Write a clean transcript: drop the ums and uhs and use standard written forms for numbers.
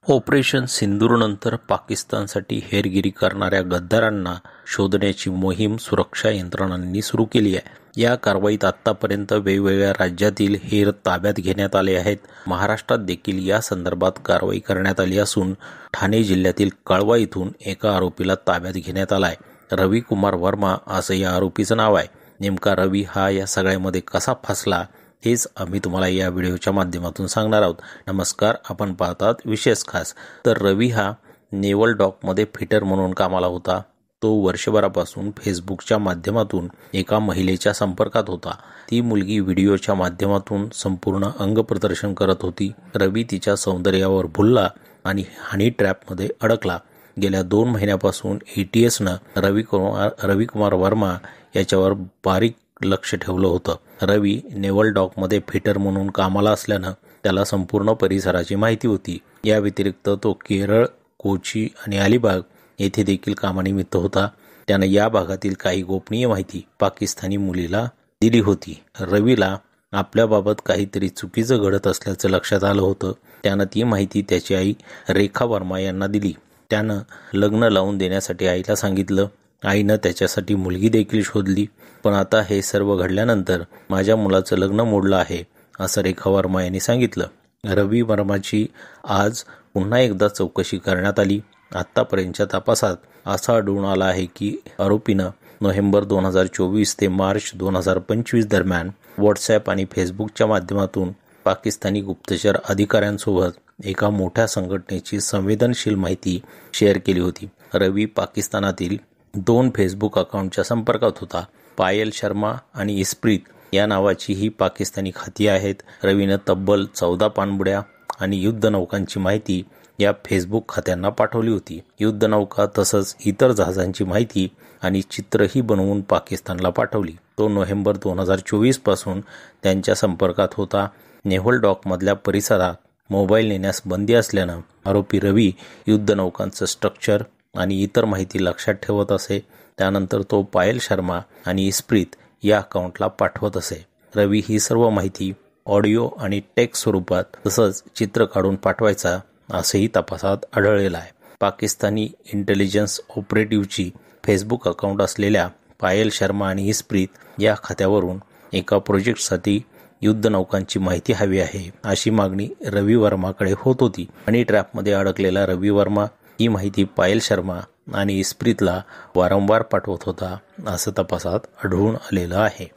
Operation सिंदूरनंतर पाकिस्तानसाठी हेरगिरी करणाऱ्या गद्दारांना शोधण्याची मोहीम सुरक्षा यंत्रणांनी सुरू केली आहे. या कारवाईत आतापर्यंत वेगवेगळ्या राज्यातील हेर ताब्यात घेण्यात आले आहेत. महाराष्ट्रात देखील या संदर्भात कारवाई करण्यात आली असून ठाणे जिल्ह्यातील कळवा इथून एका आरोपीला ताब्यात घेण्यात आलाय. रवी कुमार वर्मा असं या आरोपीचं नाव आहे. नेमका रवी हा या सगळ्यामध्ये कसा फसला हेच आम्ही तुम्हाला या व्हिडिओच्या माध्यमातून सांगणार आहोत. नमस्कार, आपण पाहतात विशेष खास. तर रवी हा नेव्हल डॉकमध्ये फिटर म्हणून कामाला होता. तो वर्षभरापासून फेसबुकच्या माध्यमातून एका महिलेच्या संपर्कात होता. ती मुलगी व्हिडिओच्या माध्यमातून संपूर्ण अंगप्रदर्शन करत होती. रवी तिच्या सौंदर्यावर भुलला आणि हनी ट्रॅपमध्ये अडकला. गेल्या 2 महिन्यापासून ATSनं रवी कुमार वर्मा याच्यावर बारीक लक्ष ठेवलं होतं. रवी नेव्हल डॉकमध्ये फिटर म्हणून कामाला असल्यानं त्याला संपूर्ण परिसराची माहिती होती. या व्यतिरिक्त तो केरळ, कोची आणि अलिबाग येथे देखील कामानिमित्त होता. त्यानं या भागातील काही गोपनीय माहिती पाकिस्तानी मुलीला दिली होती. रवीला आपल्याबाबत काहीतरी चुकीचं घडत असल्याचं लक्षात आलं होतं. त्यानं ती माहिती त्याची आई रेखा वर्मा यांना दिली. त्यानं लग्न लावून देण्यासाठी आईला सांगितलं. आईनं त्याच्यासाठी मुलगी देखील शोधली. पण आता हे सर्व घडल्यानंतर माझ्या मुलाचं लग्न मोडलं आहे असं रेखा वर्मा यांनी सांगितलं. रवी वर्माची आज पुन्हा एकदा चौकशी करण्यात आली. आत्तापर्यंतच्या तपासात असं आढळून आलं आहे की आरोपीनं नोव्हेंबर 2024 ते मार्च 2025 दरम्यान व्हॉट्सॲप आणि फेसबुकच्या माध्यमातून पाकिस्तानी गुप्तचर अधिकाऱ्यांसोबत एका मोठ्या संघटनेची संवेदनशील माहिती शेअर केली होती. रवी पाकिस्तानातील 2 फेसबुक अकाउंटच्या संपर्कात होता. पायल शर्मा आणि इस्प्रीत या नावाची ही पाकिस्तानी खाती आहेत. रवीनं तब्बल 14 पाणबुड्या आणि युद्धनौकांची माहिती या फेसबुक खात्यांना पाठवली होती. युद्धनौका तसंच इतर जहाजांची माहिती आणि चित्रही बनवून पाकिस्तानला पाठवली. तो नोव्हेंबर 2024 पासून त्यांच्या संपर्कात होता. नेव्हल डॉकमधल्या परिसरात मोबाईल नेण्यास बंदी असल्यानं आरोपी रवी युद्धनौकांचं स्ट्रक्चर आणि इतर माहिती लक्षात ठेवत असे. त्यानंतर तो पायल शर्मा आणि इस्प्रीत या अकाउंटला पाठवत असे. रवी ही सर्व माहिती ऑडिओ आणि टेक्स्ट स्वरूपात तसंच चित्र काढून पाठवायचा असंही तपासात आढळलेलं आहे. पाकिस्तानी इंटेलिजन्स ऑपरेटिव्हची फेसबुक अकाउंट असलेल्या पायल शर्मा आणि इस्प्रीत या खात्यावरून एका प्रोजेक्टसाठी युद्धनौकांची माहिती हवी आहे अशी मागणी रवी वर्माकडे होत होती. हनी ट्रॅपमध्ये अडकलेला रवी वर्मा ही माहिती पायल शर्मा आणि इस्प्रीतला वारंवार पाठवत होता असं तपासात आढळून आलेलं आहे.